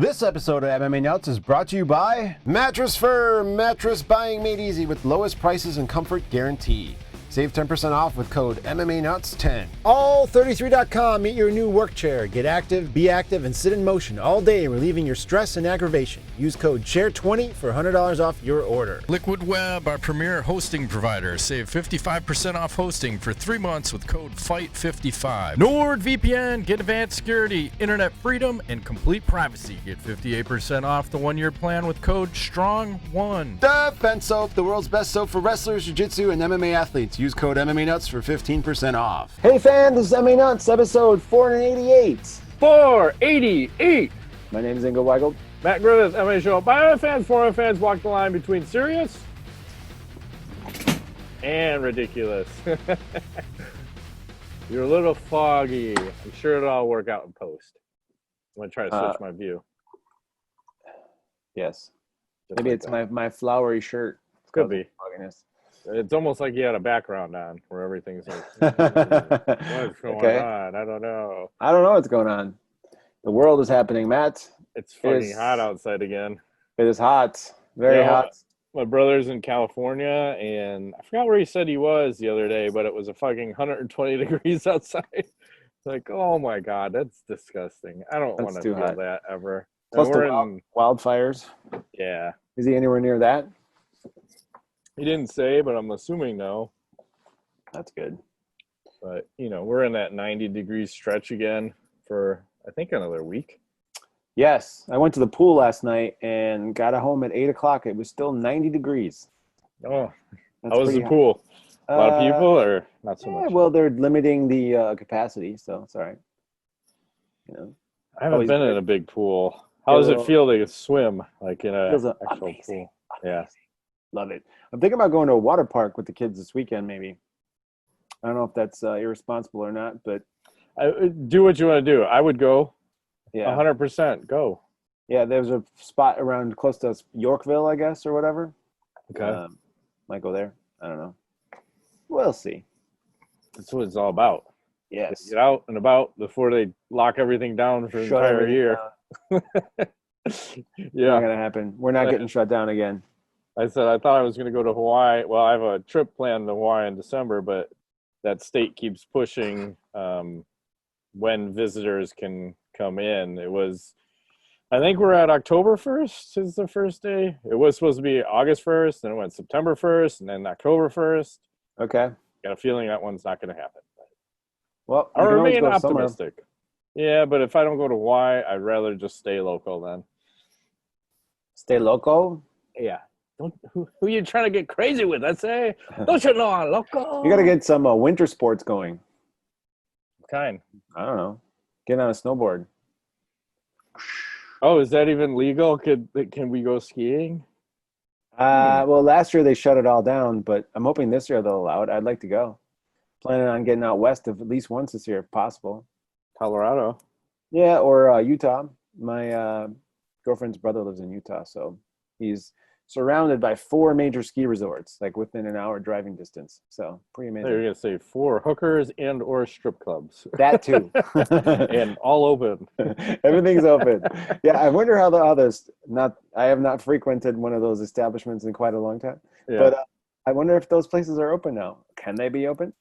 This episode of MMA Nuts is brought to you by Mattress Firm. Mattress buying made easy with lowest prices and comfort guarantee. Save 10% off with code MMANUTS10. All33.com. Meet your new work chair. Get active, be active, and sit in motion all day, relieving your stress and aggravation. Use code CHAIR20 for $100 off your order. Liquid Web, our premier hosting provider. Save 55% off hosting for 3 months with code FIGHT55. NordVPN, get advanced security, internet freedom, and complete privacy. Get 58% off the 1-year plan with code STRONG1. Defense Soap, the world's best soap for wrestlers, jiu-jitsu, and MMA athletes. Use code MMANUTS for 15% off. Hey fam, this is MMA Nuts, episode 488. 488. My name is Ingo Weigel. Matt Griffith, MMA show. By fans, foreign fans, walk the line between serious and ridiculous. You're a little foggy. I'm sure it'll all work out in post. I'm going to try to switch my view. Yes. Just Maybe like it's that. my flowery shirt. Could be. Fogginess. It's almost like you had a background on where everything's like, what's going on? I don't know. I don't know what's going on. The world is happening, Matt. It's fucking hot outside again. It is hot. Very hot. My brother's in California, and I forgot where he said he was the other day, but it was a fucking 120 degrees outside. It's like, oh my God, that's disgusting. I don't want to feel that ever. Plus and the wildfires. Yeah. Is he anywhere near that? He didn't say, but I'm assuming no. That's good. But, you know, we're in that 90 degrees stretch again for, I think, another week. Yes. I went to the pool last night and got home at 8 o'clock. It was still 90 degrees. Oh, That's how was the hot. pool? A lot of people or not so much? Well, they're limiting the capacity, so it's all right. You know, I haven't been in a big pool. How does it feel to swim like in a actual pool? Yeah. Love it. I'm thinking about going to a water park with the kids this weekend, maybe. I don't know if that's irresponsible or not, but do what you want to do. I would go. Yeah, 100% go. Yeah, there's a spot around close to Yorkville, I guess, or whatever. Okay. Might go there. I don't know. We'll see. That's what it's all about. Yes. Get out and about before they lock everything down for the entire year. Yeah. Not gonna happen. We're not getting shut down again. I said I thought I was going to go to Hawaii. Well, I have a trip planned to Hawaii in December, but that state keeps pushing when visitors can come in. It was, I think we're at October 1st is the first day. It was supposed to be August 1st, then it went September 1st, and then October 1st. Okay. Got a feeling that one's not going to happen. Well, I remain optimistic. Yeah, but if I don't go to Hawaii, I'd rather just stay local then. Stay local? Yeah. Who are you trying to get crazy with? I say, don't you know I'm local? You got to get some winter sports going. Kind. I don't know. Get on a snowboard. Oh, is that even legal? Can we go skiing? Well, last year they shut it all down, but I'm hoping this year they'll allow it. I'd like to go. Planning on getting out west at least once this year, if possible. Colorado. Yeah, or Utah. My girlfriend's brother lives in Utah, so he's surrounded by 4 major ski resorts, like within an hour driving distance. So pretty amazing. You're gonna say 4 hookers and or strip clubs. That too. And all open. Everything's open. Yeah, I wonder how others. I have not frequented one of those establishments in quite a long time. Yeah. But I wonder if those places are open now. Can they be open?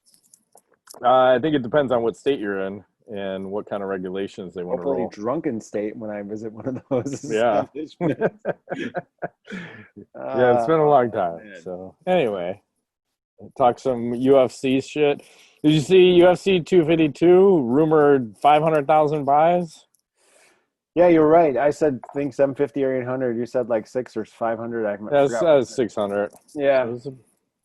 I think it depends on what state you're in and what kind of regulations they want to Hopefully roll. drunken state when I visit one of those. Yeah. Yeah, it's been a long time. Man. So anyway, talk some UFC shit. Did you see UFC 252 rumored 500,000 buys? Yeah, you're right. I said think 750 or 800. You said like 600 or 500. That was 600. Yeah.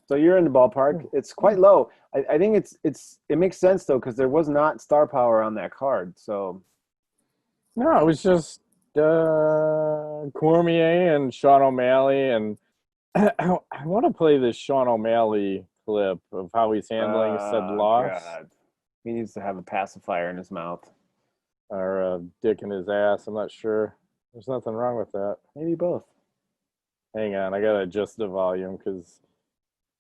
So you're in the ballpark. It's quite low. I think it makes sense though because there was not star power on that card. So no, it was just Cormier and Sean O'Malley, and I want to play this Sean O'Malley clip of how he's handling said loss. God. He needs to have a pacifier in his mouth. Or a dick in his ass. I'm not sure. There's nothing wrong with that. Maybe both. Hang on, I gotta adjust the volume because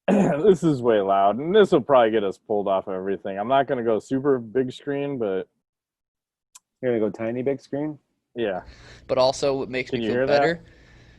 this is way loud, and this will probably get us pulled off of everything. I'm not gonna go super big screen, but You're gonna go tiny big screen? Yeah. But also what makes Can me you feel hear better. that?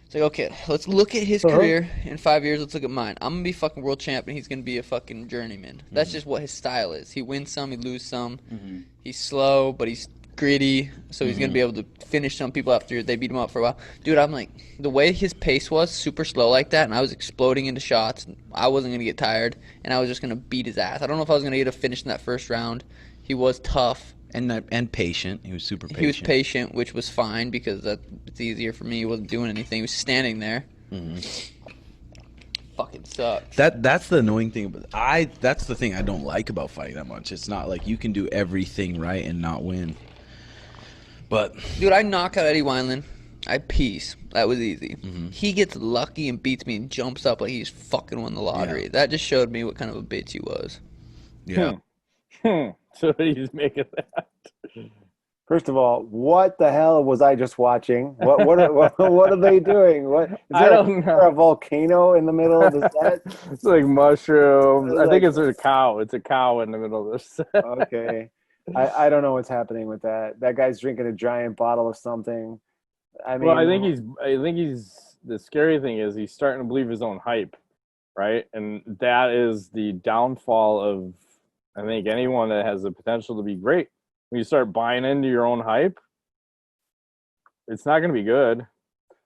It's like, okay, let's look at his career in 5 years. Let's look at mine. I'm going to be fucking world champ, and he's going to be a fucking journeyman. That's just what his style is. He wins some, he loses some. He's slow, but he's gritty, so he's going to be able to finish some people after they beat him up for a while. Dude, I'm like, the way his pace was, super slow like that, and I was exploding into shots. I wasn't going to get tired, and I was just going to beat his ass. I don't know if I was going to get a finish in that first round. He was tough. And patient. He was super patient. He was patient, which was fine because it's easier for me. He wasn't doing anything. He was standing there. Fucking sucks. That's the annoying thing. That's the thing I don't like about fighting that much. It's not like you can do everything right and not win. But dude, I knock out Eddie Wineland. I piece. That was easy. He gets lucky and beats me and jumps up like he's fucking won the lottery. Yeah. That just showed me what kind of a bitch he was. yeah. So he's making that. First of all, what the hell was I just watching? What are they doing? What is I don't know. there a volcano in the middle of the set? It's like mushrooms. It's I think like- it's a cow. It's a cow in the middle of this. Okay. I don't know what's happening with that. That guy's drinking a giant bottle of something. I mean, Well, I think he's the scary thing is he's starting to believe his own hype, right? And that is the downfall of, I think, anyone that has the potential to be great. When you start buying into your own hype, it's not going to be good.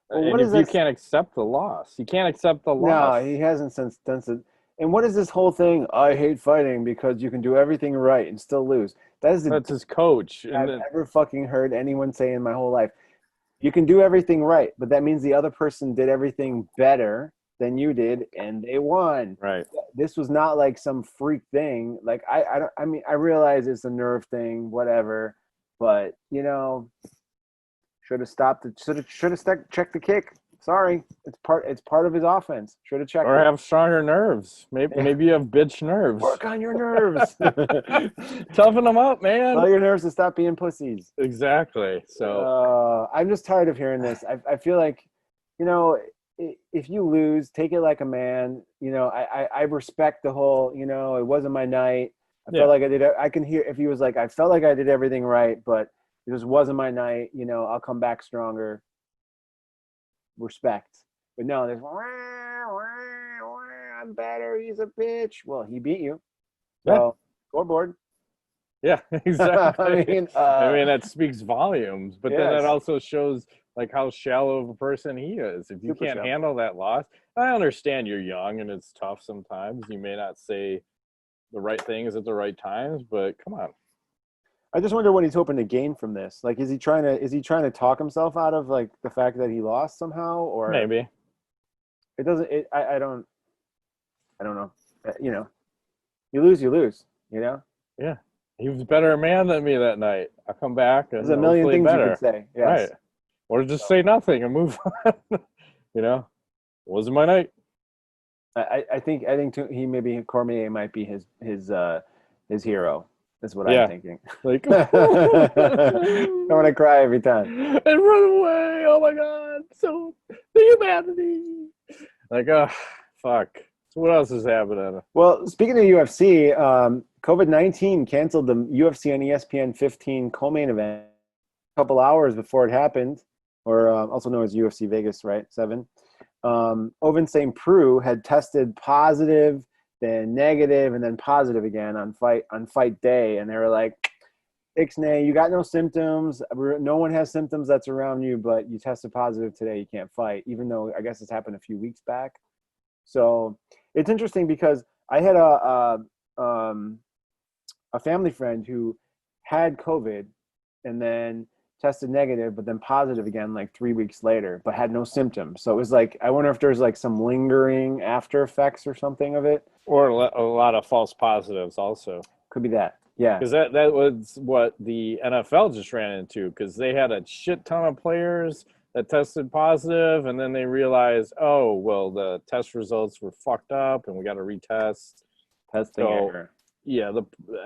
Well, and what if is you this- can't accept the loss, you can't accept the no, loss. he hasn't since it. And what is this whole thing? I hate fighting because you can do everything right and still lose. That is the That's his coach. And I've then, ever fucking heard anyone say in my whole life. You can do everything right, but that means the other person did everything better than you did, and they won. right. This was not like some freak thing. Like I mean, I realize it's a nerve thing, whatever, but you know, should have stopped it. Should have checked the kick. Sorry, it's part of his offense. Should have checked. Or it. have stronger nerves. Maybe you have bitch nerves. Work on your nerves. Toughen them up, man. Tell your nerves to stop being pussies. Exactly. So I'm just tired of hearing this. I feel like, you know, if you lose, take it like a man. You know, I respect the whole, you know, it wasn't my night. I Yeah. felt like I did. I can hear if he was like, I felt like I did everything right, but it just wasn't my night. You know, I'll come back stronger. Respect. But no, there's I'm better. He's a bitch. Well, he beat you. So scoreboard. yeah, exactly. I mean, that speaks volumes. But then yes. that also shows like how shallow of a person he is. If you Super can't shallow. handle that loss, I understand you're young and it's tough sometimes. You may not say the right things at the right times, but come on. I just wonder what he's hoping to gain from this. Like, is he trying to talk himself out of like the fact that he lost somehow, or Maybe. it doesn't? I don't know. You know, you lose. You know, Yeah. He was a better man than me that night. I'll come back and there's a million hopefully things better. you could say. Yes. Right. Or just say nothing and move on. You know, it wasn't my night. I think he maybe Cormier might be his hero. That's what Yeah. I'm thinking. Like, I want to cry every time. and run away. Oh my God. So the humanity. Like, fuck. So what else is happening? Well, speaking of UFC, COVID-19 canceled the UFC on ESPN 15 co-main event a couple hours before it happened, or also known as UFC Vegas, right? 7. Ovince St. Preux had tested positive, then negative, and then positive again on fight day, and they were like, Ixnay, you got no symptoms. No one has symptoms that's around you, but you tested positive today. You can't fight, even though I guess this happened a few weeks back. So it's interesting because I had a family friend who had COVID and then tested negative, but then positive again like 3 weeks later, but had no symptoms. So it was like, I wonder if there's like some lingering after effects or something of it. Or a lot of false positives also. Could be that. Yeah. Because that was what the NFL just ran into, because they had a shit ton of players that tested positive, and then they realized, oh, well, the test results were fucked up, and we got to retest. Testing So, error. yeah,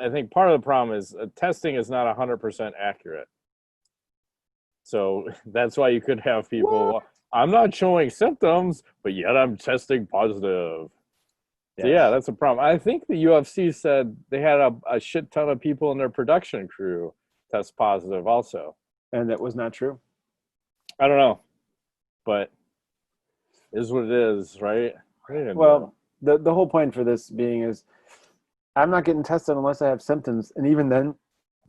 I think part of the problem is testing is not 100% accurate. So that's why you could have people, I'm not showing symptoms, but yet I'm testing positive. So yeah, that's a problem. I think the UFC said they had a shit ton of people in their production crew test positive also. And that was not true. I don't know, but it is what it is, right? What are you gonna do? Well, the whole point for this being is I'm not getting tested unless I have symptoms. And even then,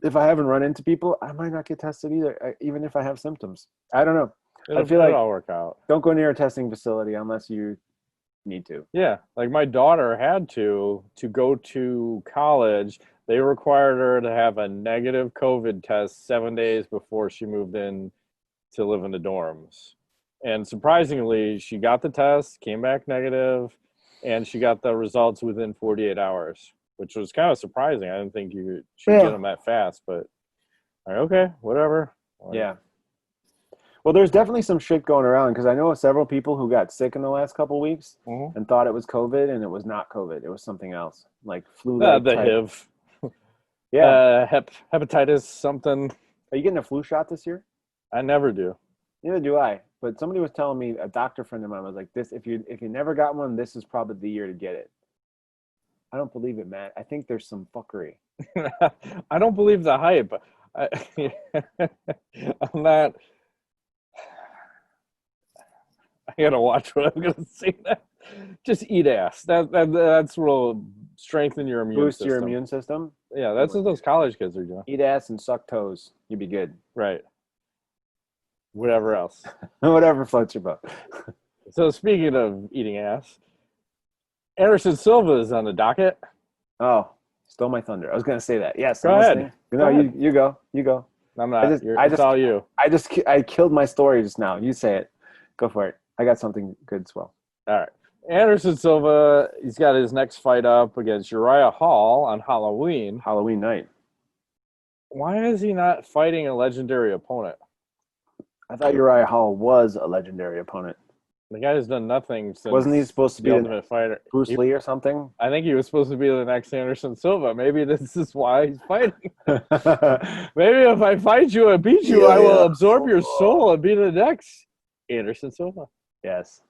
if I haven't run into people, I might not get tested either, even if I have symptoms. I don't know. I feel like it'll work out. Don't go near a testing facility unless you need to. Yeah, like my daughter had to go to college. They required her to have a negative COVID test 7 days before she moved in to live in the dorms. And surprisingly, she got the test, came back negative, and she got the results within 48 hours, which was kind of surprising. I didn't think you should get them that fast, but like, okay, whatever. Yeah. Well, there's definitely some shit going around because I know several people who got sick in the last couple of weeks and thought it was COVID, and it was not COVID. It was something else, like flu-like the type. HIV. Yeah. Hepatitis something. Are you getting a flu shot this year? I never do. Neither do I. But somebody was telling me, a doctor friend of mine was like, "This, if you never got one, this is probably the year to get it." I don't believe it, Matt. I think there's some fuckery. I don't believe the hype. I'm not. I gotta watch what I'm gonna say. Just eat ass. That's will strengthen your immune Boost system. your immune system. Yeah, that's what those college kids are doing. Eat ass and suck toes. You'd be good. Right. Whatever else. Whatever floats your boat. So speaking of eating ass, Anderson Silva is on the docket. Oh, stole my thunder. I was gonna say that. Yes. Go ahead. No, you go. You go. I'm not. It's all you. I killed my story just now. You say it. Go for it. I got something good as well. All right. Anderson Silva, he's got his next fight up against Uriah Hall on Halloween night. Why is he not fighting a legendary opponent? I thought Uriah Hall was a legendary opponent. The guy has done nothing since. Wasn't he supposed to be the Ultimate Fighter? Bruce Lee or something? I think he was supposed to be the next Anderson Silva. Maybe this is why he's fighting. Maybe if I fight you and beat you, I will absorb your soul and be the next Anderson Silva. Yes.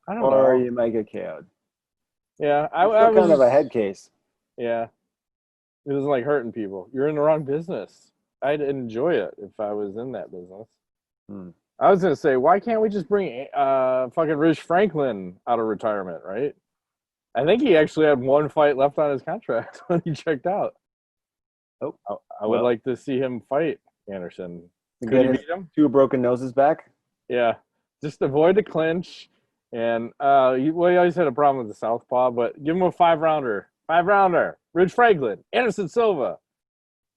I don't know. Or you might get KO'd. Yeah, I was kind of a head case. Yeah. It was like hurting people. You're in the wrong business. I'd enjoy it if I was in that business. I was going to say, why can't we just bring fucking Rich Franklin out of retirement, right? I think he actually had one fight left on his contract when he checked out. Oh, I would like to see him fight Anderson. Could you beat him? 2 broken noses back? Yeah. Just avoid the clinch. And he always had a problem with the southpaw, but give him a 5-rounder. 5-rounder. Rich Franklin. Anderson Silva.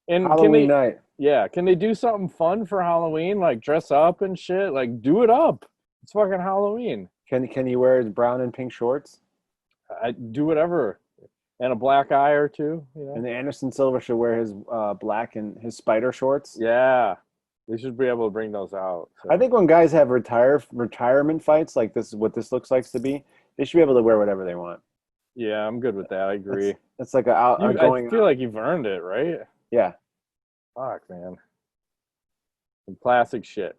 And Halloween night. Yeah. Can they do something fun for Halloween? Like dress up and shit? Like do it up. It's fucking Halloween. Can he wear his brown and pink shorts? I do whatever. And a black eye or two. You know? And Anderson Silva should wear his black and his spider shorts. Yeah. They should be able to bring those out. So. I think when guys have retirement fights, like this is what this looks like to be, they should be able to wear whatever they want. Yeah, I'm good with that. I agree. It's like I feel like you've earned it, right? Yeah. Fuck, man. Some classic shit.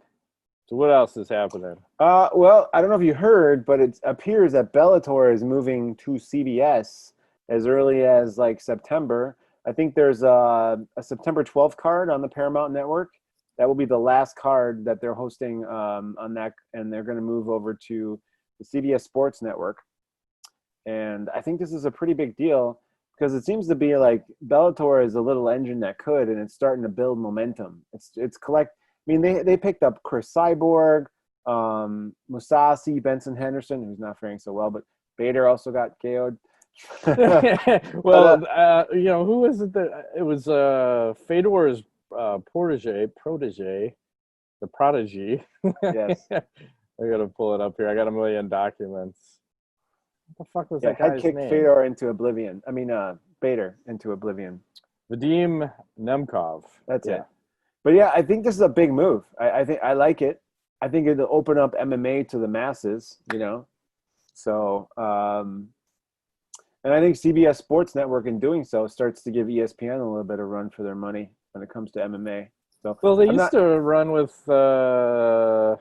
So what else is happening? Well, I don't know if you heard, but it appears that Bellator is moving to CBS as early as like September. I think there's a September 12th card on the Paramount Network. That will be the last card that they're hosting on that, and they're going to move over to the CBS Sports Network. And I think this is a pretty big deal because it seems to be like Bellator is a little engine that could, and it's starting to build momentum. It's collect. I mean, they picked up Chris Cyborg, Musasi, Benson Henderson, who's not faring so well, but Bader also got KO'd. Well, you know, who was it that it was Fedor's protege, the prodigy. Yes. I gotta pull it up here. I got a million documents. What the fuck was that guy's head kick name? Fedor into oblivion. I mean, Bader into oblivion. Vadim Nemkov. That's it. But yeah, I think this is a big move. I think I like it. I think it'll open up MMA to the masses, you know. So, and I think CBS Sports Network, in doing so, starts to give ESPN a little bit of run for their money when it comes to MMA. So, well, they used to run with Strikeforce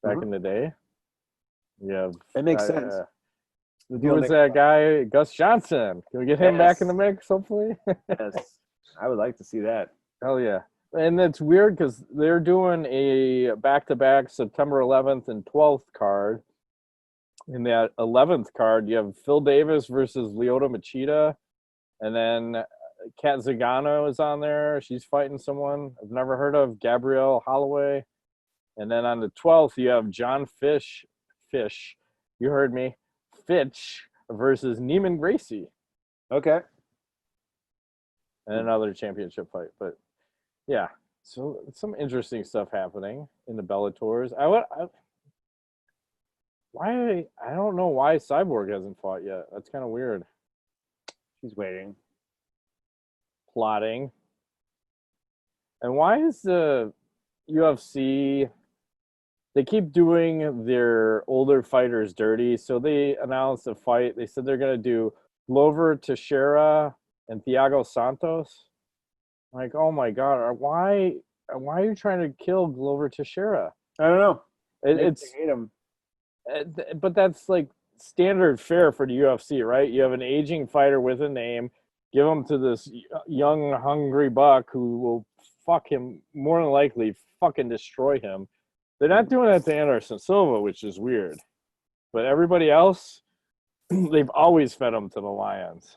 back in the day. Yeah, it makes sense. Who was that guy? Gus Johnson. Can we get him back in the mix, hopefully? Yes, I would like to see that. Hell yeah. And it's weird because they're doing a back-to-back September 11th and 12th card. In that 11th card, you have Phil Davis versus Lyoto Machida. And then Kat Zagano is on there. She's fighting someone I've never heard of, Gabrielle Holloway. And then on the 12th, you have John Fish, you heard me, Fitch versus Neiman Gracie. Okay. And another championship fight. But, yeah, so some interesting stuff happening in the Bellators. I don't know why Cyborg hasn't fought yet. That's kind of weird. He's waiting. Plotting. And why is the UFC, they keep doing their older fighters dirty? So they announced a fight. They said they're going to do Glover Teixeira and Thiago Santos. Like, oh my God, why are you trying to kill Glover Teixeira? I don't know. It's I hate him. But that's like standard fare for the UFC, right? You have an aging fighter with a name, give him to this young, hungry buck who will fuck him, more than likely fucking destroy him. They're not doing that to Anderson Silva, which is weird. But everybody else, they've always fed him to the Lions.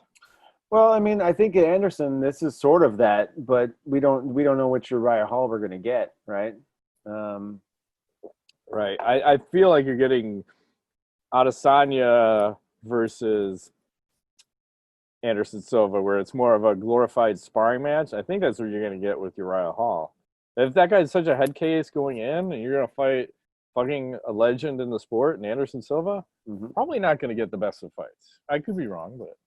Well, I mean, I think at Anderson, this is sort of that, but we don't know what Uriah Hall we're going to get, right? Right. I feel like you're getting Adesanya versus Anderson Silva, where it's more of a glorified sparring match. I think that's what you're going to get with Uriah Hall. If that guy's such a head case going in and you're going to fight fucking a legend in the sport and Anderson Silva, probably not going to get the best of fights. I could be wrong, but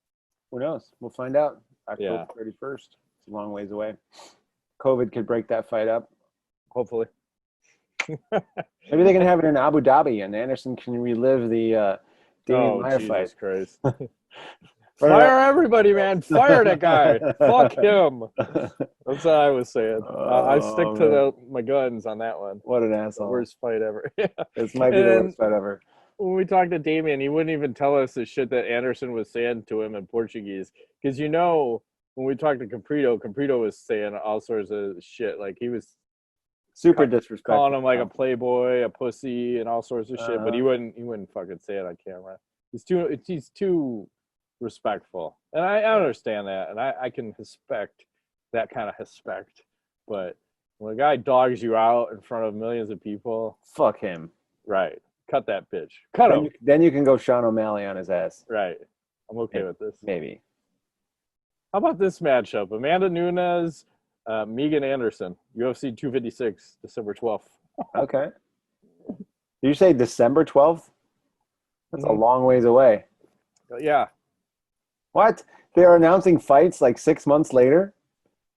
who knows? We'll find out. October 31st. It's a long ways away. COVID could break that fight up. Hopefully. Maybe they can have it in Abu Dhabi, and Anderson can relive the Damian Maia fight. Jesus Christ. Fire everybody, man. Fire that guy. Fuck him. That's what I was saying. I stick to my guns on that one. What an asshole. The worst fight ever. This might be the worst fight ever. When we talked to Damian, he wouldn't even tell us the shit that Anderson was saying to him in Portuguese. Because, you know, when we talked to Caprito was saying all sorts of shit. Like, he was super disrespectful, calling him like a playboy, a pussy, and all sorts of shit. But he wouldn't fucking say it on camera. He's too respectful, and I understand that, and I can respect that kind of respect. But when a guy dogs you out in front of millions of people, fuck him. Right. Cut that bitch. Cut him. Then you can go Sean O'Malley on his ass. Right. I'm okay with this. Maybe. How about this matchup? Amanda Nunes, Megan Anderson, UFC 256, December 12th. Okay. Did you say December 12th? That's a long ways away. Yeah. What? They're announcing fights like 6 months later?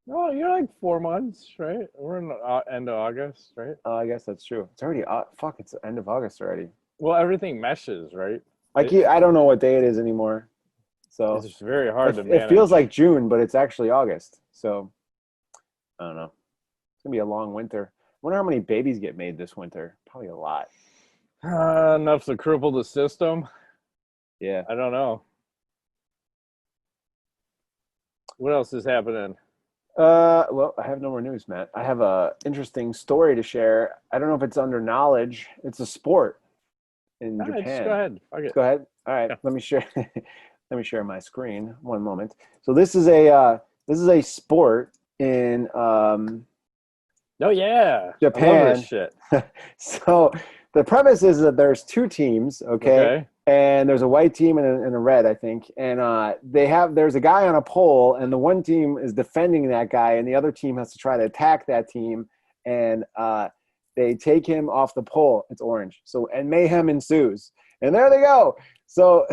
No, you're like 4 months, right? We're in the end of August, right? I guess that's true. It's already it's the end of August already. Well, everything meshes, right? Like I don't know what day it is anymore. So it's very hard to manage. It feels like June, but it's actually August. So I don't know. It's gonna be a long winter. I wonder how many babies get made this winter. Probably a lot. Enough to cripple the system. Yeah. I don't know. What else is happening? Well, I have no more news, Matt. I have a interesting story to share. I don't know if it's under knowledge. It's a sport in Japan. Just go ahead. Okay. Go ahead. All right. Yeah. Let me share. Let me share my screen. One moment. So this is a sport in oh yeah, Japan. I love this shit. So the premise is that there's two teams. Okay. And there's a white team and a red, I think. And there's a guy on a pole, and the one team is defending that guy, and the other team has to try to attack that team. And they take him off the pole. It's orange. And mayhem ensues. And there they go. So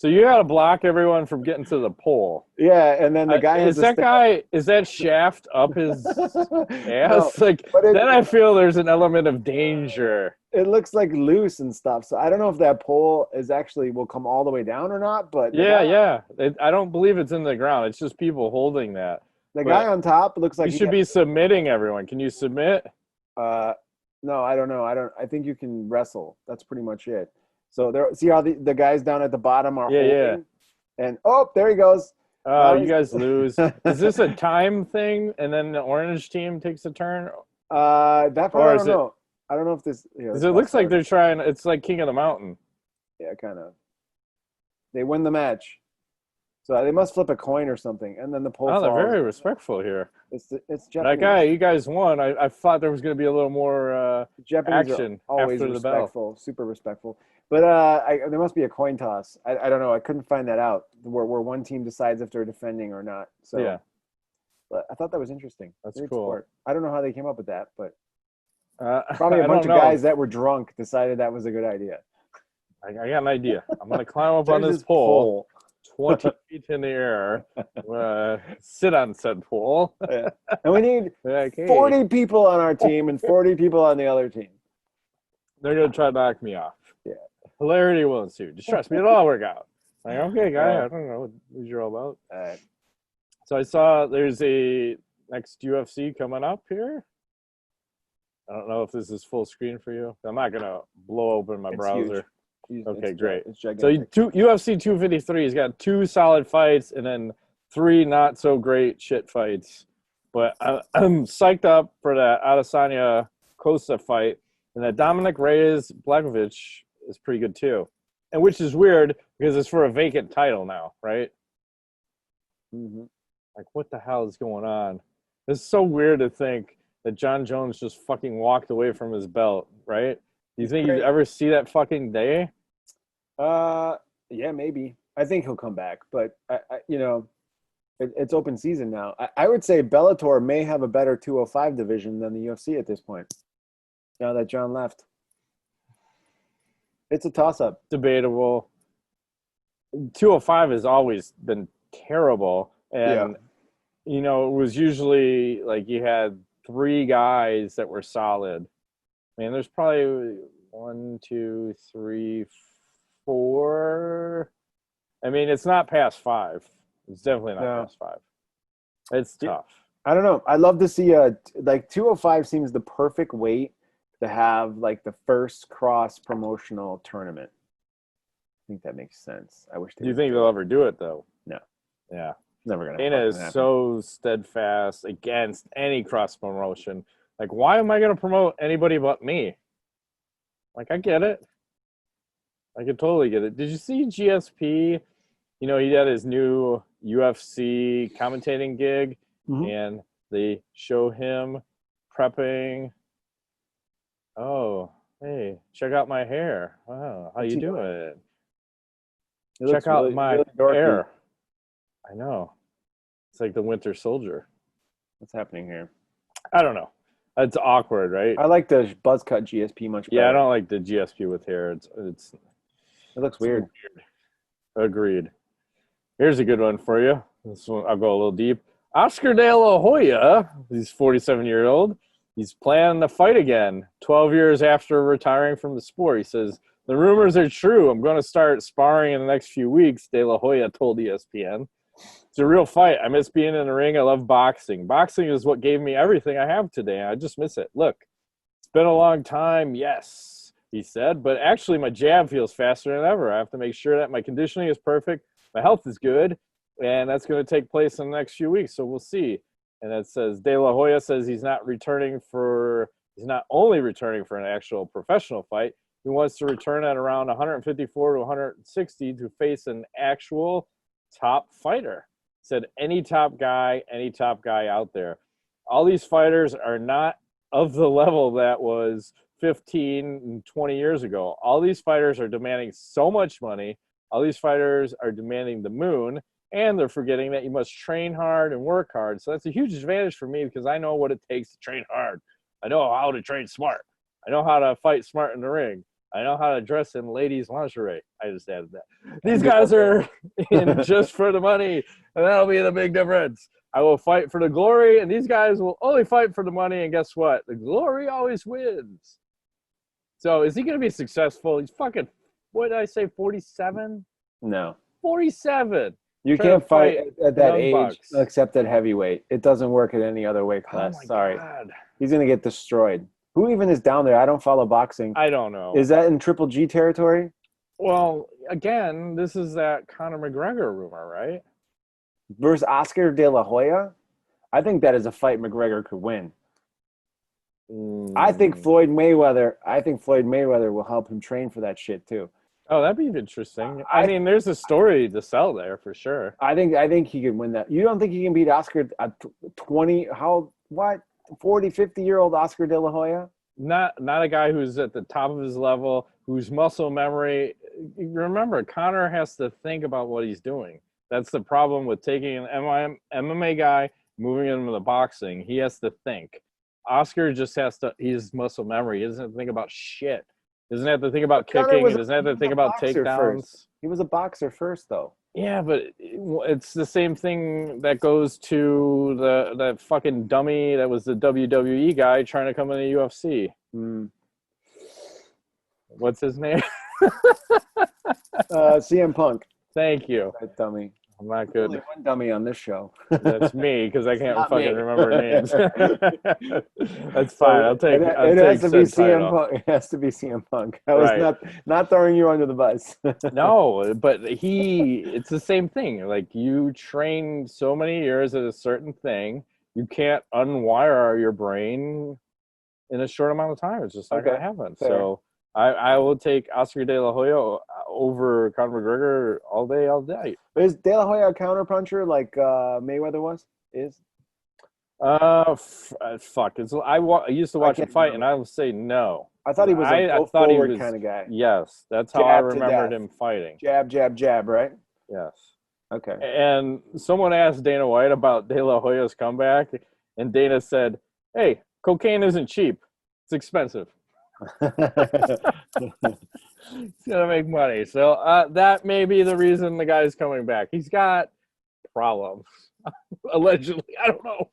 you got to block everyone from getting to the pole. Yeah, and then the guy is that shaft up his ass? No, then I feel there's an element of danger. It looks like loose and stuff. So I don't know if that pole will come all the way down or not. But yeah. I don't believe it's in the ground. It's just people holding that. The guy on top looks like you should be submitting everyone. Can you submit? No, I don't know. I think you can wrestle. That's pretty much it. So see how the guys down at the bottom are holding? Yeah. And there he goes. Oh, you guys lose. Is this a time thing, and then the orange team takes a turn? That part Or I is don't it- know. I don't know if this. Yeah, 'Cause it looks like they're trying. It's like King of the Mountain. Yeah, kind of. They win the match, so they must flip a coin or something, and then the pole Oh, they're falls. very respectful here. It's That Japanese. guy, you guys won. I thought there was going to be a little more Japanese action are always after the bell. respectful, super respectful. But there must be a coin toss. I don't know. I couldn't find that out where one team decides if they're defending or not. So Yeah, but I thought that was interesting. That's Great cool. sport. I don't know how they came up with that, but probably probably a bunch of guys that were drunk decided that was a good idea. I got an idea. I'm going to climb up on There's this pole, 20 feet in the air, sit on said pole. Yeah. And we need Like, hey, 40 people on our team and 40 people on the other team. they're going to try to knock me off. Yeah. Hilarity will ensue. Just trust me, it'll all work out. Like, okay, guy, I don't know what you're all about. All right. So I saw there's a next UFC coming up here. I don't know if this is full screen for you. I'm not gonna blow open my It's browser. huge. Okay, It's great. It's So gigantic. UFC 253 has got 2 solid fights and then 3 not so great shit fights. But I'm psyched up for that Adesanya Costa fight, and that Dominic Reyes Blachowicz is pretty good too. And which is weird because it's for a vacant title now, right? Mhm. Like, what the hell is going on? It's so weird to think that John Jones just fucking walked away from his belt, right? Do you think you'd ever see that fucking day? Yeah, maybe. I think he'll come back, but it's open season now. I would say Bellator may have a better 205 division than the UFC at this point. Now that John left, it's a toss-up. Debatable. 205 has always been terrible. And, it was usually like you had 3 guys that were solid. I mean, there's probably 1, 2, 3, 4. I mean, it's not past 5. It's definitely not past 5. It's tough. I don't know. I love to see 205 seems the perfect weight to have like the first cross promotional tournament. I think that makes sense. I wish. Do you think they'll ever do it though? No. Yeah. Never gonna. Dana is so steadfast against any cross promotion. Like, why am I going to promote anybody but me? Like, I get it. I could totally get it. Did you see GSP? He had his new UFC commentating gig, and they show him prepping. Oh, hey, check out my hair. Wow, how you doing? Check out my hair. I know. It's like the Winter Soldier. What's happening here? I don't know. It's awkward, right? I like the buzz cut GSP much better. Yeah, I don't like the GSP with hair. It looks weird. Agreed. Here's a good one for you. This one, I'll go a little deep. Oscar De La Hoya, he's 47-year-old. He's planning to fight again 12 years after retiring from the sport. He says, the rumors are true. I'm going to start sparring in the next few weeks, De La Hoya told ESPN. It's a real fight. I miss being in the ring. I love boxing. Boxing is what gave me everything I have today. I just miss it. Look, it's been a long time, yes, he said, but actually my jab feels faster than ever. I have to make sure that my conditioning is perfect, my health is good, and that's going to take place in the next few weeks, so we'll see. And it says De La Hoya says he's not only returning for an actual professional fight, he wants to return at around 154 to 160 to face an actual top fighter. Said any top guy out there. All these fighters are not of the level that was 15 and 20 years ago. All these fighters are demanding so much money. All these fighters are demanding the moon, and they're forgetting that you must train hard and work hard. So that's a huge advantage for me because I know what it takes to train hard. I know how to train smart. I know how to fight smart in the ring. I know how to dress in ladies' lingerie. I just added that. These guys are in just for the money, and that'll be the big difference. I will fight for the glory, and these guys will only fight for the money, and guess what? The glory always wins. So is he going to be successful? He's fucking, what did I say, 47? No. 47. You can't fight at that age except at heavyweight. It doesn't work at any other weight class. Sorry. God. He's going to get destroyed. Who even is down there? I don't follow boxing. I don't know. Is that in Triple G territory? Well, again, this is that Conor McGregor rumor, right? versus Oscar De La Hoya, I think that is a fight McGregor could win. I think Floyd Mayweather will help him train for that shit too. Oh, that'd be interesting. I mean, there's a story to sell there for sure. I think he can win that. You don't think he can beat Oscar at 40, 50-year-old Oscar De La Hoya? Not a guy who's at the top of his level, whose muscle memory. Remember, Conor has to think about what he's doing. That's the problem with taking an MMA guy, moving him into boxing. He has to think. Oscar just has to. He's muscle memory. He doesn't have to think about shit. He doesn't have to think about kicking. He doesn't have to think about takedowns. First. He was a boxer first, though. Yeah, but it's the same thing that goes to that fucking dummy that was the WWE guy trying to come in the UFC. What's his name? CM Punk. Thank you. That dummy. I'm not good. Only one dummy on this show. That's me, because I can't fucking remember names. That's fine. I'll take. It has to be CM Punk. It has to be CM Punk. I was not throwing you under the bus. No, but it's the same thing. Like, you train so many years at a certain thing, you can't unwire your brain in a short amount of time. It's just not going to happen. Fair. So I will take Oscar De La Hoya over Conor McGregor all day, all day. But is De La Hoya a counterpuncher like Mayweather was? Fuck. I used to watch him fight, and I would say no. I thought he was a go-forward kind of guy. Yes, that's how I remembered him fighting. Jab, jab, jab, right? Yes. Okay. And someone asked Dana White about De La Hoya's comeback, and Dana said, "Hey, cocaine isn't cheap. It's expensive. It's gonna make money." So that may be the reason the guy's coming back. He's got problems, allegedly. I don't know.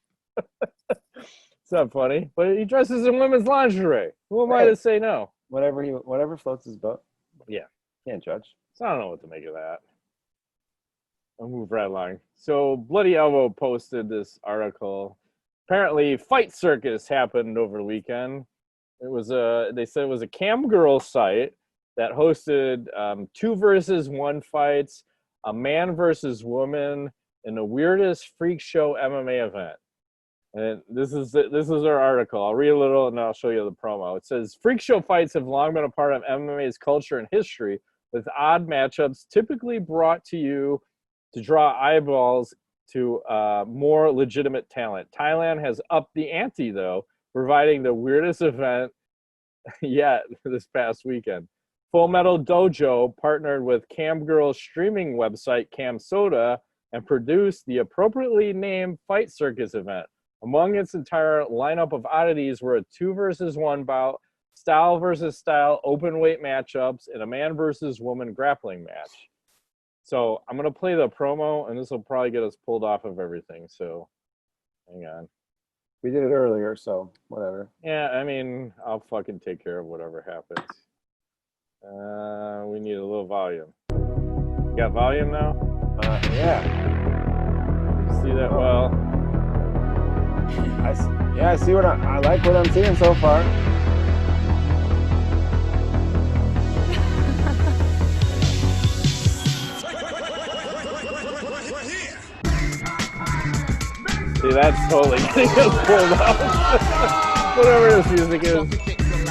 It's not funny, but he dresses in women's lingerie. Who am I to say no? Whatever floats his boat. Yeah, can't judge. So I don't know what to make of that. I'll move right along. So Bloody Elbow posted this article. Apparently, Fight Circus happened over the weekend. It was they said it was a cam girl site that hosted 2 versus 1 fights, a man versus woman, in the weirdest freak show MMA event. And this is our article. I'll read a little and I'll show you the promo. It says, freak show fights have long been a part of MMA's culture and history, with odd matchups typically brought to you to draw eyeballs to more legitimate talent. Thailand has upped the ante, though, providing the weirdest event yet this past weekend. Full Metal Dojo partnered with Cam Girl's streaming website Cam Soda and produced the appropriately named Fight Circus event. Among its entire lineup of oddities were a 2 versus 1 bout, style versus style open weight matchups, and a man versus woman grappling match. So I'm going to play the promo, and this will probably get us pulled off of everything. So hang on. We did it earlier, so whatever. Yeah, I mean, I'll fucking take care of whatever happens. We need a little volume. You got volume now? Yeah. You see that well? I see what I like what I'm seeing so far. See, that's totally getting us pulled off. Whatever this music is.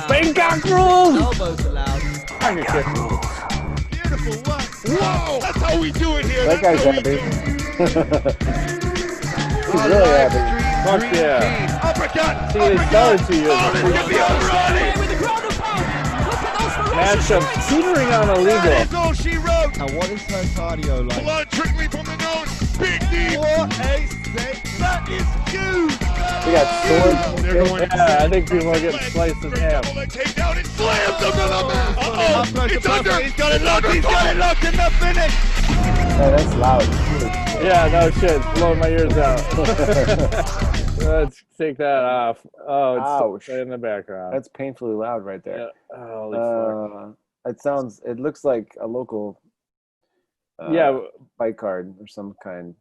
Bangkok rules! Elbows allowed. I can kick rules. Beautiful work. Whoa! That's how we do it here. That guy's happy. He's really happy. Fuck yeah. Uppercut! See, they started 2 years ago. Matchup teetering on illegal. That is all she wrote. Now what is her cardio like? Blood trickling from the nose. Big knee. What a stick. That is huge. We got swords. They're going Yeah, I think people are getting sliced in half. Take down and slams him to the mat. Uh-oh. It's under. He's got it locked. He's got it locked in the finish. Oh, that's loud. Yeah, no shit. It's blowing my ears out. Let's take that off. Oh, it's in the background. That's painfully loud right there. Yeah. Holy fuck. It looks like a local fight card or some kind.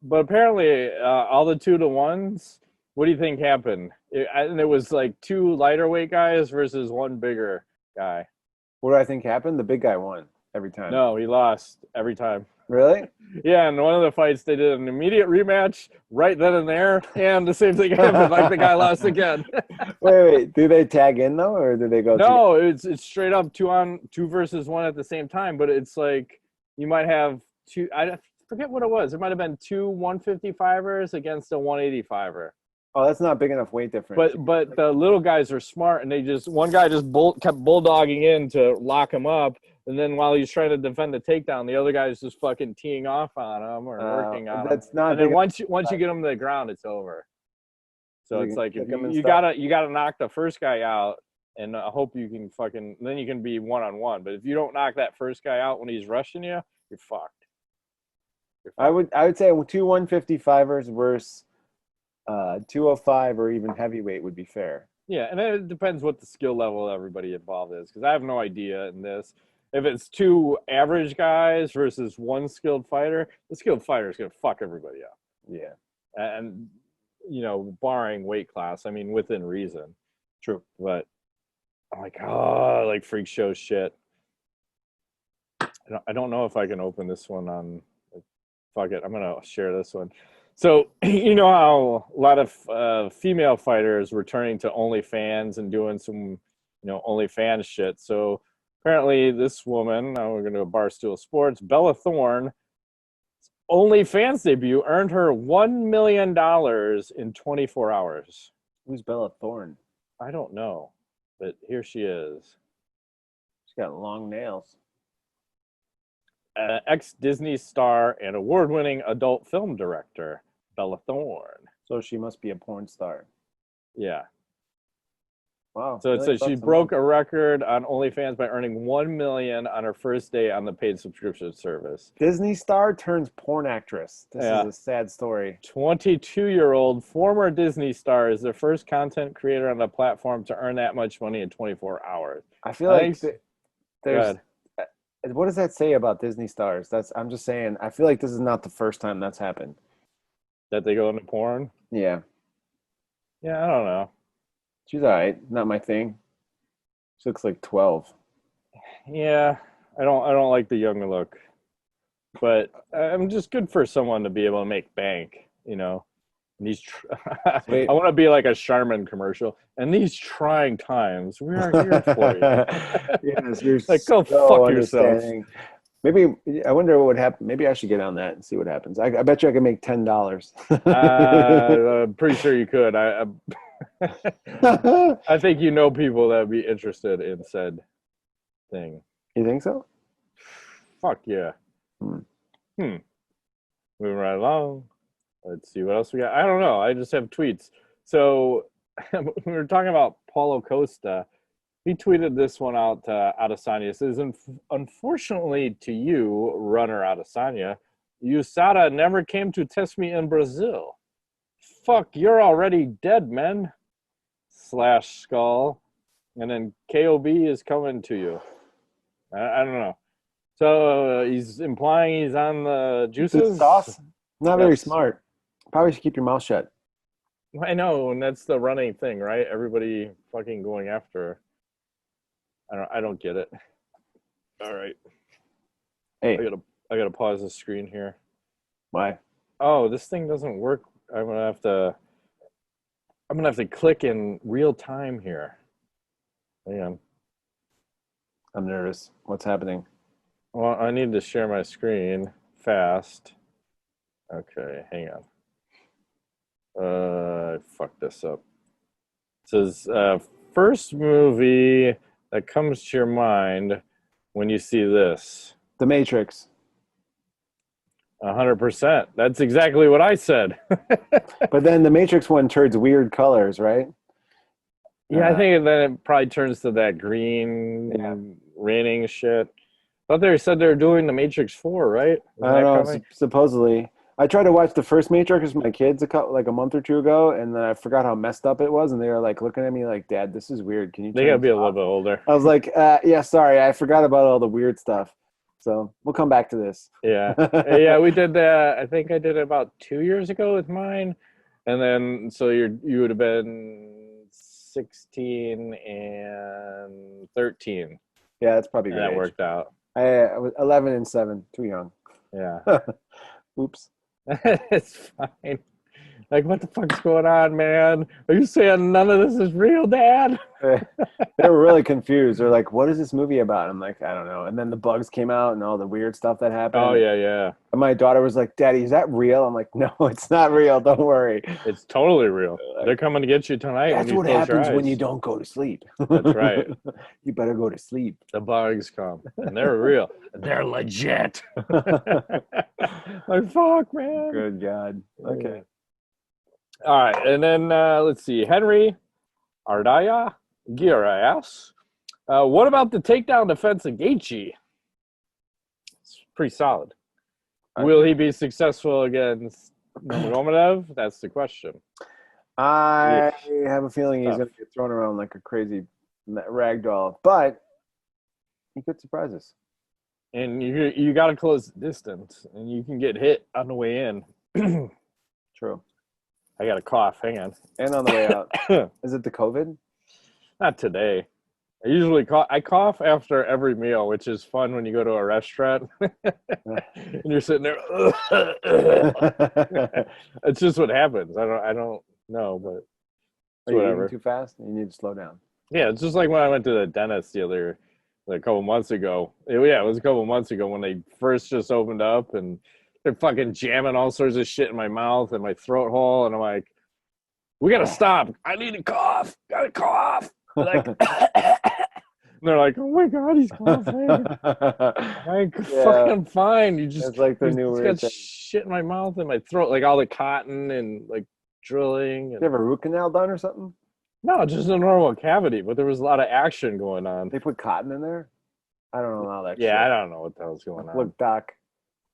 But apparently, all the 2-to-1s, what do you think happened? It was like 2 lighter weight guys versus 1 bigger guy. What do I think happened? The big guy won every time. No, he lost every time. Really? Yeah, and one of the fights they did an immediate rematch right then and there, and the same thing happened. Like the guy lost again. Wait. Do they tag in though, or do they go? No, it's straight up 2 versus 1 at the same time. But it's like you might have two. I forget what it was. It might have been 2 155ers against a 185er. Oh, that's not big enough weight difference. But the little guys are smart, and one guy just kept bulldogging in to lock him up, and then while he's trying to defend the takedown, the other guy's just fucking teeing off on him or working on him. That's not. And then once you get him to the ground, it's over. So it's like if you gotta knock the first guy out, and I hope you can then you can be 1-on-1. But if you don't knock that first guy out when he's rushing you, you're fucked. I would say 2 155ers versus 205 or even heavyweight would be fair. Yeah, and it depends what the skill level of everybody involved is, because I have no idea in this. If it's 2 average guys versus 1 skilled fighter, the skilled fighter is going to fuck everybody up. Yeah. And, barring weight class, I mean, within reason. True. But I'm like, like freak show shit. I don't know if I can open this one on. Fuck it, I'm going to share this one. So, you know how a lot of female fighters were turning to OnlyFans and doing some, OnlyFans shit. So apparently this woman, now we're going to go Barstool Sports, Bella Thorne, OnlyFans debut earned her $1 million in 24 hours. Who's Bella Thorne? I don't know, but here she is. She's got long nails. Ex-Disney star and award-winning adult film director, Bella Thorne. So she must be a porn star. Yeah. Wow. So it says she broke a record on OnlyFans by earning $1 million on her first day on the paid subscription service. Disney star turns porn actress. This is a sad story. 22-year-old former Disney star is the first content creator on the platform to earn that much money in 24 hours. I feel like there's... What does that say about Disney stars? I'm just saying, I feel like this is not the first time that's happened. That they go into porn? Yeah. Yeah, I don't know. She's all right. Not my thing. She looks like 12. Yeah, I don't like the young look. But I'm just good for someone to be able to make bank, In these I want to be like a Charmin commercial. In these trying times, we are here for you. Yes, you're like, go fuck yourself. Maybe, I wonder what would happen. Maybe I should get on that and see what happens. I bet you I can make $10. I'm pretty sure you could. I think people that would be interested in said thing. You think so? Fuck yeah. Moving right along. Let's see what else we got. I don't know. I just have tweets. So we were talking about Paulo Costa. He tweeted this one out to Adesanya. It says, unfortunately to you, runner Adesanya, USADA never came to test me in Brazil. Fuck, you're already dead, man. /skull. And then KOB is coming to you. I don't know. So he's implying he's on the juices? Sauce? Not very smart. Probably should keep your mouth shut. I know, and that's the running thing, right? Everybody fucking going after. I don't get it. All right. Hey, I gotta pause the screen here. Why? Oh, this thing doesn't work. I'm gonna have to click in real time here. Hang on. I'm nervous. What's happening? Well, I need to share my screen fast. Okay, hang on. I fucked this up. It says, first movie that comes to your mind when you see this. The Matrix. 100%. That's exactly what I said. But then the Matrix one turns weird colors, right? Yeah, I think then it probably turns to that green raining shit. I thought they said they were doing the Matrix 4, right? I don't know. Supposedly. I tried to watch the first Matrix with my kids a month or two ago, and then I forgot how messed up it was, and they were like looking at me like, "Dad, this is weird. Can you?" They gotta be a little bit older. I was like, "Yeah, sorry, I forgot about all the weird stuff." So we'll come back to this. Yeah, yeah, we did that. I think I did it about 2 years ago with mine, and then so you would have been 16 and 13. Yeah, that's probably good. That worked out. I was 11 and 7, too young. Yeah. Oops. It's fine. Like, what the fuck's going on, man? Are you saying none of this is real, Dad? They were really confused. They're like, what is this movie about? I'm like, I don't know. And then the bugs came out and all the weird stuff that happened. Oh, yeah. And my daughter was like, Daddy, is that real? I'm like, no, it's not real. Don't worry. It's totally real. They're coming to get you tonight. That's when you what close your happens when eyes. you don't go to sleep. That's right. You better go to sleep. The bugs come, and they're real. They're legit. Like, fuck, man. Good God. Okay. All right, and then let's see. Henry Ardaya Gira asks, what about the takedown defense of Gaethje? It's pretty solid. Will he be successful against Nurmagomedov? That's the question. I have a feeling he's going to get thrown around like a crazy ragdoll, but he could surprise us. And you got to close the distance, and you can get hit on the way in. True. I got a cough. Hang on. And on the way out. Is it the COVID? Not today. I usually cough after every meal, which is fun when you go to a restaurant and you're sitting there. It's just what happens. I don't know, but Are whatever. you eating too fast? You need to slow down. Yeah, it's just like when I went to the dentist a couple months ago. It was a couple months ago when they first just opened up, and they're fucking jamming all sorts of shit in my mouth and my throat hole, and I'm like, we gotta stop. I need to cough. Gotta cough. Like, and they're like, oh my God, he's coughing. Like, fucking fine. You just it's like the new got shit in my mouth and my throat, like all the cotton and like drilling. Did you have a root canal done or something? No, just a normal cavity, but there was a lot of action going on. They put cotton in there? I don't know how that. Yeah, I don't know what the hell's going on. Look, Doc,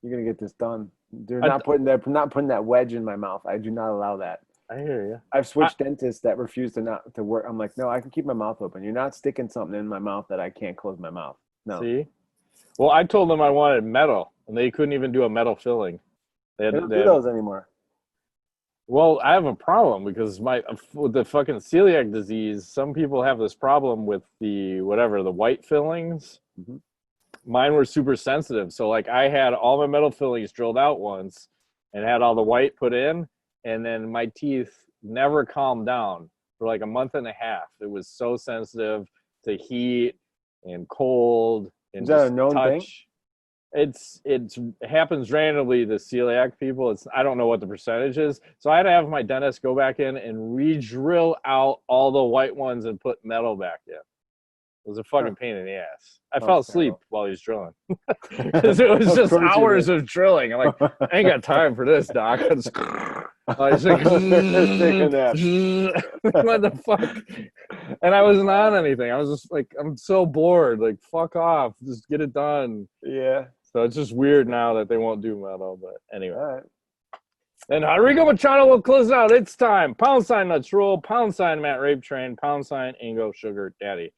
you're gonna get this done. They're not putting that wedge in my mouth. I do not allow that. I hear you. I've switched dentists that refuse to work. I'm like, no, I can keep my mouth open. You're not sticking something in my mouth that I can't close my mouth. No. See? Well, I told them I wanted metal, and they couldn't even do a metal filling. They don't do those anymore. Well, I have a problem because with the fucking celiac disease, some people have this problem with the white fillings. Mm-hmm. Mine were super sensitive. So like I had all my metal fillings drilled out once and had all the white put in, and then my teeth never calmed down for like a month and a half. It was so sensitive to heat and cold and Is that a known thing? It happens randomly to celiac people. I don't know what the percentage is. So I had to have my dentist go back in and re-drill out all the white ones and put metal back in. It was a fucking pain in the ass. I fell asleep while he was drilling. Because it was just hours of drilling. I'm like, I ain't got time for this, doc. I was like, what the fuck? And I wasn't on anything. I was just like, I'm so bored. Like, fuck off. Just get it done. Yeah. So it's just weird now that they won't do metal. But anyway. All right. And Enrico Machado will close it out. It's time. # Nuts Rule. # Matt Rape Train. # Ingo Sugar Daddy.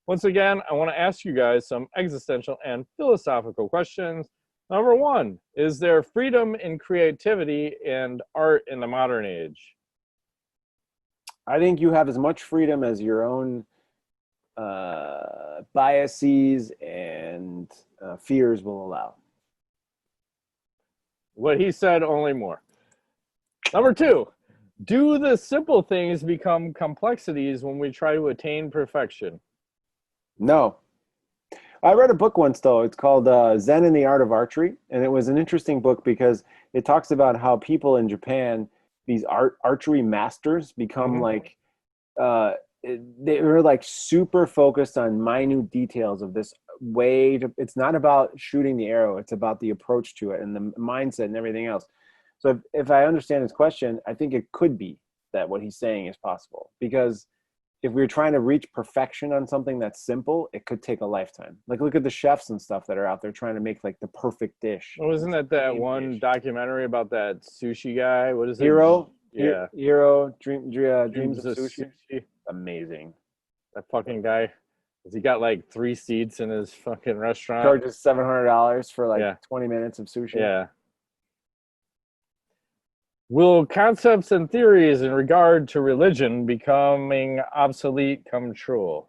Once again, I want to ask you guys some existential and philosophical questions. Number one, is there freedom in creativity and art in the modern age? I think you have as much freedom as your own biases and fears will allow. What he said, only more. Number two, do the simple things become complexities when we try to attain perfection? No. I read a book once, though. It's called Zen and the Art of Archery. And it was an interesting book because it talks about how people in Japan, these archery masters, become like, they were like super focused on minute details of this way. It's not about shooting the arrow. It's about the approach to it and the mindset and everything else. So if I understand his question, I think it could be that what he's saying is possible. Because if we're trying to reach perfection on something that's simple, it could take a lifetime. Like, look at the chefs and stuff that are out there trying to make like the perfect dish. Well, wasn't that one documentary about that sushi guy? What is it? Hero? Yeah. Hero, Dreams of Sushi. Amazing. That fucking guy. He got like 3 seats in his fucking restaurant. Charges $700 for like 20 minutes of sushi. Yeah. Will concepts and theories in regard to religion becoming obsolete come true?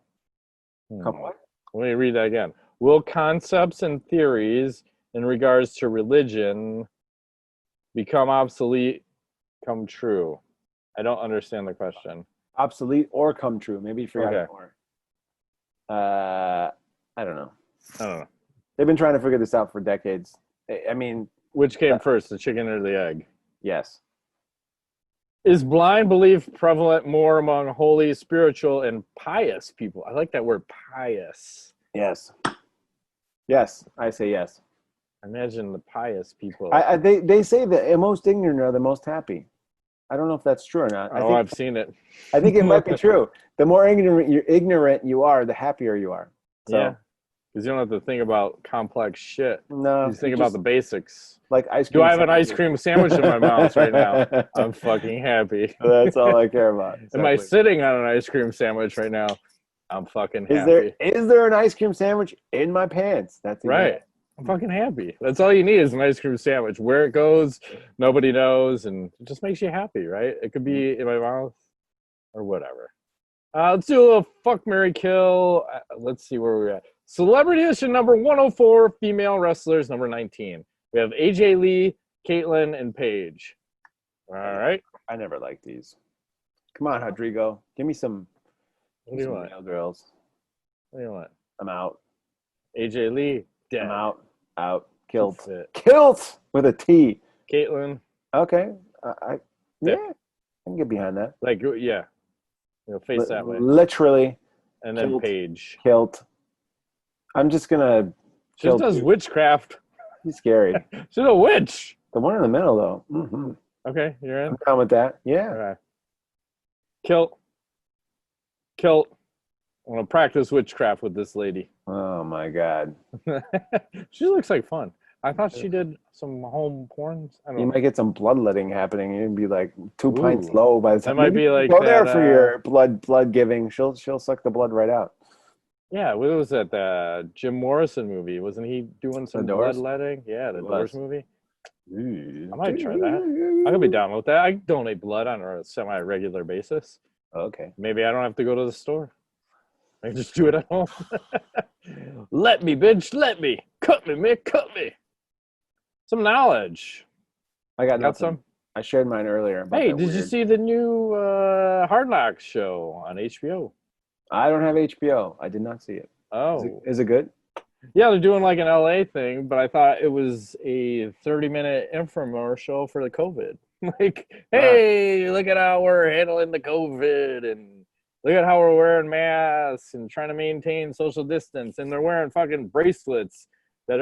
Come what? Let me read that again. Will concepts and theories in regards to religion become obsolete, come true? I don't understand the question. Obsolete or come true? Maybe you forgot Okay. it more. I don't know. I don't know. They've been trying to figure this out for decades. I mean, Which came first, the chicken or the egg? yes. Is blind belief prevalent more among holy, spiritual, and pious people? I like that word, pious. Yes. Yes, I say yes. Imagine the pious people. They say the most ignorant are the most happy. I don't know if that's true or not. I've seen it. I think it might be true. The more ignorant you are, the happier you are. So, Yeah. Because you don't have to think about complex shit. No. You think about the basics. Like ice cream. Do I have an ice cream sandwich in my mouth right now? I'm fucking happy. That's all I care about. Exactly. Am I sitting on an ice cream sandwich right now? I'm fucking happy. Is there an ice cream sandwich in my pants? That's right. I'm fucking happy. That's all you need is an ice cream sandwich. Where it goes, nobody knows, and it just makes you happy, right? It could be in my mouth or whatever. Let's do a little fuck, marry, kill. Let's see where we're at. Celebrity edition number 104, female wrestlers number 19. We have AJ Lee, Caitlyn, and Paige. All right. I never liked these. Come on, Rodrigo. Give me some. What do you want? Male girls. What do you want? I'm out. AJ Lee, dead. I'm out. Out. Killed. That's it. Killed with a T. Caitlyn. Okay. I can get behind that. Like, yeah. Face that way. Literally. And then killed. Paige. Killed. I'm just gonna. She does witchcraft. He's scary. She's a witch. The one in the middle, though. Mm-hmm. Okay, you're in. I'm down with that. Yeah. All right. Kilt. I want to practice witchcraft with this lady. Oh my God. She looks like fun. I thought she did some home porns. I don't You know. might get some bloodletting happening. You'd be like 2 pints low by the time. That might be like go there that, for your blood giving. She'll suck the blood right out. Yeah, what was that? The Jim Morrison movie? Wasn't he doing some The Doors? bloodletting? Yeah, the It Doors was. movie. I might try that. I could be down with that. I donate blood on a semi-regular basis. Okay. Maybe I don't have to go to the store. I can just do it at home. Let me, bitch. Let me. Cut me, man. Cut me. Some knowledge. I got nothing. some? I shared mine earlier. About Hey, that did you weird- see the new Hard Knocks show on HBO? I don't have HBO. I did not see it. Oh. Is it good? Yeah, they're doing like an LA thing, but I thought it was a 30-minute infomercial for the COVID. Like, hey, look at how we're handling the COVID, and look at how we're wearing masks and trying to maintain social distance, and they're wearing fucking bracelets that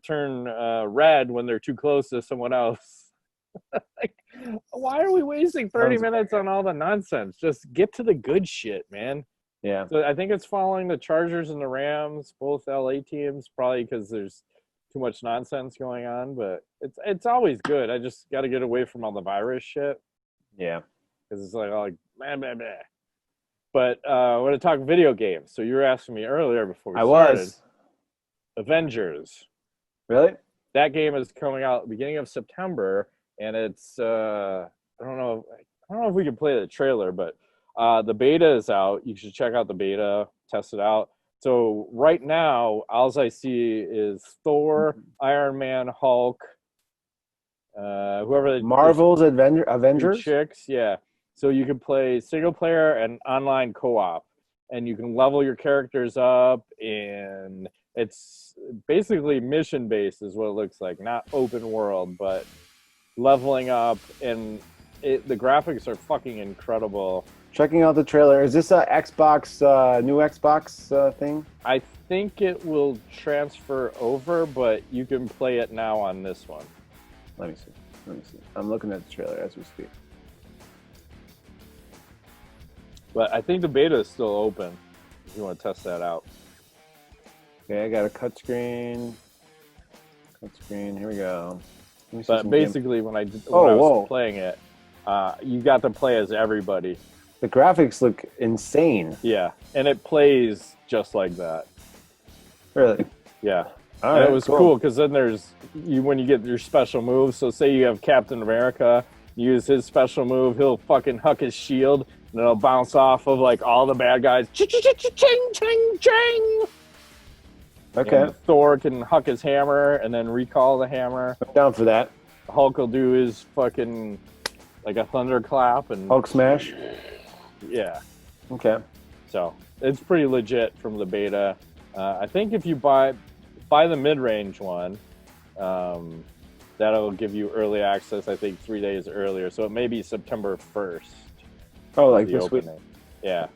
turn red when they're too close to someone else. Like, why are we wasting 30 minutes on all the nonsense? Just get to the good shit, man. Yeah. So I think it's following the Chargers and the Rams, both LA teams, probably because there's too much nonsense going on. But it's always good. I just got to get away from all the virus shit. Yeah. Because it's like, blah, blah, blah. But I want to talk video games. So you were asking me earlier before we started. Was. Avengers. Really? That game is coming out beginning of September, and it's I don't know if we can play the trailer, but the beta is out. You should check out the beta, test it out. So right now, all I see is Thor, Iron Man, Hulk, whoever the Marvel's Avengers? chicks, yeah. So you can play single player and online co-op, and you can level your characters up, and it's basically mission based is what it looks like, not open world, but leveling up, and the graphics are fucking incredible. Checking out the trailer. Is this a Xbox, new Xbox thing? I think it will transfer over, but you can play it now on this one. Let me see. I'm looking at the trailer as we speak. But I think the beta is still open if you want to test that out. Okay, I got a cut screen. Here we go. But basically, when I was playing it, you got to play as everybody. The graphics look insane. Yeah, and it plays just like that. Really? Yeah. All And right, it was cool because then when you get your special moves. So say you have Captain America, use his special move, he'll fucking huck his shield, and it'll bounce off of like all the bad guys. Ching, ching, ching. Okay. And Thor can huck his hammer and then recall the hammer. I'm down for that. Hulk will do his fucking like a thunderclap and Hulk smash. yeah. Okay. So it's pretty legit from the beta. I think if you buy the mid-range one, that'll give you early access. I think 3 days earlier, so it may be September 1st. Oh, like the this week. opening. Yeah.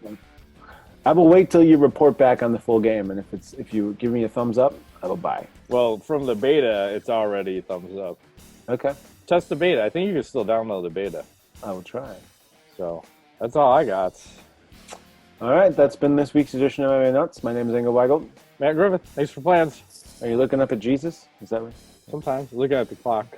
I will wait till you report back on the full game, and if you give me a thumbs up, I will buy. Well, from the beta, it's already thumbs up. Okay. Test the beta. I think you can still download the beta. I will try. So that's all I got. All right, that's been this week's edition of MMA Nuts. My name is Engel Weigel. Matt Griffith, thanks for plans. Are you looking up at Jesus? Is that what? Sometimes looking at the clock.